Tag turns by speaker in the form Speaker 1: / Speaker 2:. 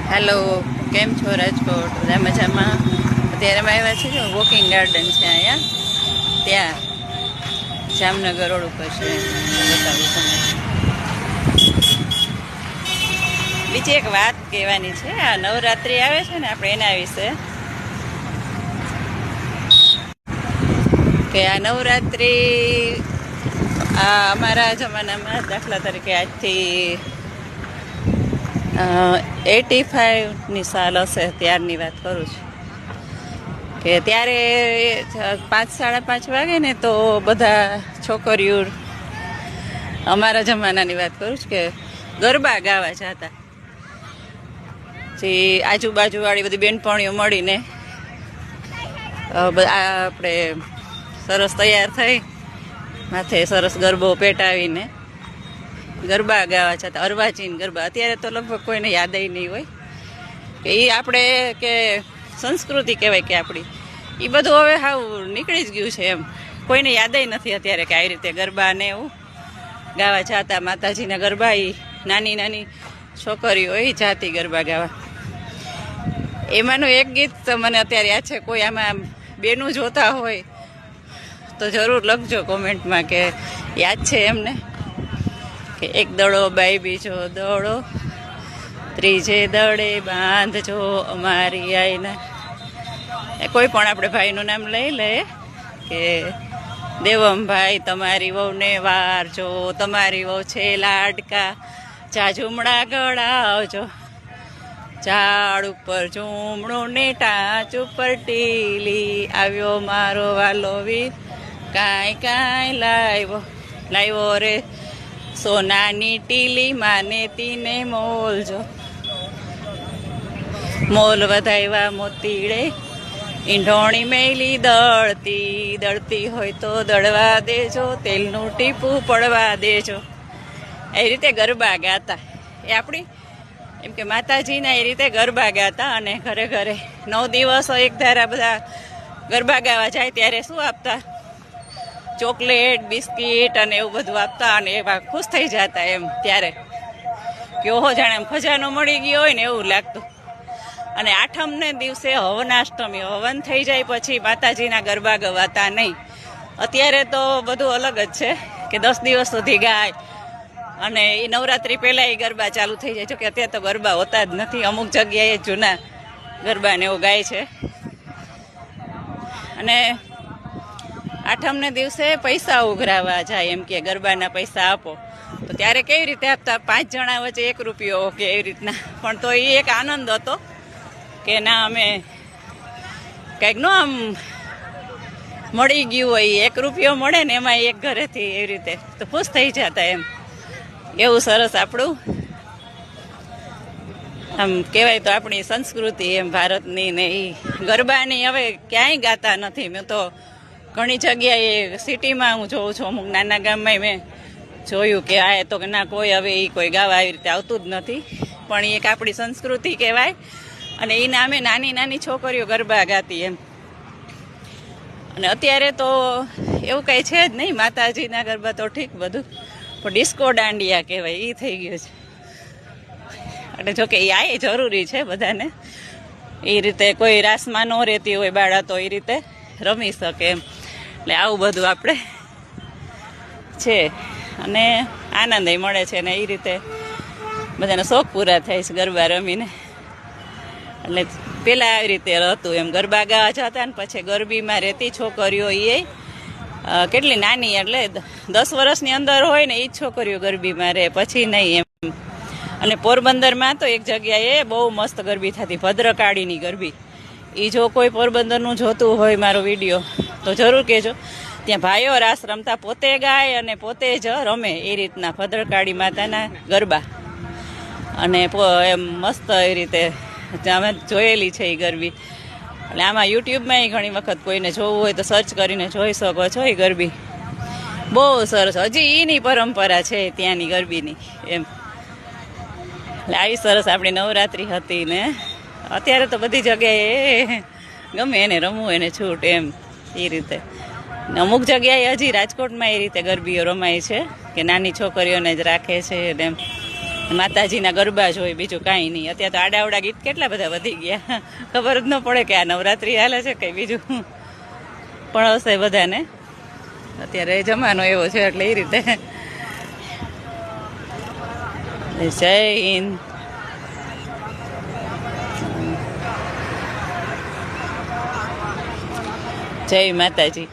Speaker 1: Hello, કેમ છો રાજકોટ? બધા મજામાં? અત્યારે અમે આવ્યા છીએ વોકિંગ ગાર્ડન છે અહીંયા, ત્યાં જામનગર રોડ ઉપર છે. બતાવું તમને. બીજી એક વાત કહેવાની છે. આ નવરાત્રિ આવે છે ને, આપણે એના વિશે કે આ નવરાત્રિ આ અમારા જમાનામાં દાખલા તરીકે આજથી 85ની સાલ હશે, ત્યારની વાત કરું છું. કે ત્યારે 5-5:30 વાગે ને તો બધા છોકરીઓ, અમારા જમાનાની વાત કરું છું, કે ગરબા ગાવા જતા. જે આજુબાજુવાળી બધી બેનપણીઓ મળીને આપણે સરસ તૈયાર થઈ, માથે સરસ ગરબો પેટાવીને ગરબા ગાવા છતાં અર્વાચીન ગરબા. અત્યારે તો લગભગ કોઈને યાદય નહીં હોય કે એ આપણે કે સંસ્કૃતિ કહેવાય કે આપણી, એ બધું હવે હાવ નીકળી જ ગયું છે. એમ કોઈને યાદય નથી અત્યારે કે આવી રીતે ગરબા ને એવું ગાવા જતા. માતાજીના ગરબા એ નાની નાની છોકરીઓ એ જાતી ગરબા ગાવા. એમાંનું એક ગીત મને અત્યારે યાદ છે. કોઈ આમાં બેનું જોતા હોય તો જરૂર લખજો કોમેન્ટમાં કે યાદ છે એમને. કે એક દડો બાઈ બીજો દડો, ત્રીજે દડે બાંધજો અમારી આઈના. કોઈ પણ આપણે ભાઈનું નામ લઈ લે કે દેવમભાઈ તમારી વહુને વારજો, તમારી વહુ છે લાડકા, ઝુમડા ગળાવજો, ઝાડ ઉપર ઝૂમણું ને ટાંચ ઉપર ટીલી, આવ્યો મારો વાલો વીર કાંઈ કાંઈ લાવ્યો રે સોનાની ટીલી, માને તીને મોલજો, મોલ વધાવ્યા મોતીડે, ઈંઢોણી મેલી દળતી, દળતી હોય તો દળવા દેજો, તેલનું ટીપું પડવા દેજો. એ રીતે ગરબા ગાતા. એ આપણી એમ કે માતાજીના એ રીતે ગરબા ગાતા. અને ઘરે ઘરે 9 દિવસ એક ધારા બધા ગરબા ગાવા જાય ત્યારે શું આપતા? ચોકલેટ, બિસ્કીટ અને એવું બધું આપતા. અને એવા ખુશ થઈ જતા એમ ત્યારે કે ઓહો, જાણે એમ ખજાનો મળી ગયો હોય ને એવું લાગતું. અને 8મને દિવસે હવનાષ્ટમી, હવન થઈ જાય પછી માતાજીના ગરબા ગવાતા નહીં. અત્યારે તો બધું અલગ જ છે કે 10 દિવસ સુધી ગાય અને એ નવરાત્રિ પહેલાં એ ગરબા ચાલુ થઈ જાય. જોકે અત્યારે તો ગરબા હોતા જ નથી. અમુક જગ્યાએ જૂના ગરબાને એવું ગાય છે. અને 8મને દિવસે પૈસા ઉઘરાવા જાય, એમ કે ગરબાના પૈસા આપો. તો ત્યારે કેવી રીતે આપતા? 5 જણા વચ્ચે 1 રૂપિયો કે એવી રીતના. પણ તો એ એક આનંદ હતો કે ના, અમે કંઈક નો આમ મળી ગયું હોય, 1 રૂપિયો મળે ને એમાં એક ઘરેથી એવી રીતે તો ખુશ થઈ જતા એમ. એવું સરસ આપણું આમ કહેવાય તો આપણી સંસ્કૃતિ એમ ભારતની. ને એ ગરબાની હવે ક્યાંય ગાતા નથી. મેં તો ઘણી જગ્યાએ સિટીમાં હું જોઉં છું, અમુક નાના ગામમાં મેં જોયું કે આ તો ના, કોઈ હવે એ કોઈ ગાવા આવી રીતે આવતું જ નથી. પણ એ એક આપણી સંસ્કૃતિ કહેવાય. અને એ નામે નાની નાની છોકરીઓ ગરબા ગાતી એમ. અને અત્યારે તો એવું કંઈ છે જ નહીં. માતાજીના ગરબા તો ઠીક બધું, પણ ડિસ્કો દાંડિયા કહેવાય એ થઈ ગયું છે. એટલે જોકે એ આ જરૂરી છે બધાને. એ રીતે કોઈ રાસમાં ન રહેતી હોય બાળા તો એ રીતે રમી શકે એમ. એટલે આવું બધું આપણે છે અને આનંદ મળે છે. ને એ રીતે બધાને શોખ પૂરા થાય છે ગરબા રમીને. એટલે પહેલાં આવી રીતે હતું એમ, ગરબા ગાવા જતા ને પછી ગરબીમાં રહેતી છોકરીઓ એ કેટલી નાની, એટલે 10 વર્ષની અંદર હોય ને એ જ છોકરીઓ ગરબીમાં રહે, પછી નહીં એમ. અને પોરબંદરમાં તો એક જગ્યાએ બહુ મસ્ત ગરબી થતી, ભદ્રકાળીની ગરબી. એ જો કોઈ પોરબંદરનું જોતું હોય મારો વિડીયો તો જરૂર કહેજો. ત્યાં ભાઈઓ રાસ રમતા, પોતે ગાય અને પોતે જ રમે એ રીતના ભદ્રકાળી માતાના ગરબા. અને એમ મસ્ત એ રીતે અમે જોયેલી છે એ ગરબી. એટલે આમાં યુટ્યુબમાં ઘણી વખત કોઈને જોવું હોય તો સર્ચ કરીને જોઈ શકો છો. એ ગરબી બહુ સરસ, હજી એની પરંપરા છે ત્યાંની ગરબીની એમ. એટલે આવી સરસ આપણી નવરાત્રિ હતી ને. અત્યારે તો બધી જગ્યાએ ગમે એને રમવું એને છૂટ એમ એ રીતે. અમુક જગ્યાએ હજી રાજકોટમાં એ રીતે ગરબીઓ રમાય છે કે નાની છોકરીઓને જ રાખે છે એમ. માતાજીના ગરબા જ હોય, બીજું કાંઈ નહીં. અત્યારે તો આડાવડા ગીત કેટલા બધા વધી ગયા, ખબર જ ન પડે કે આ નવરાત્રિ હાલે છે કંઈ બીજું પણ હશે બધાને. અત્યારે જમાનો એવો છે એટલે એ રીતે. જય હિન્દ. જય માતાજી.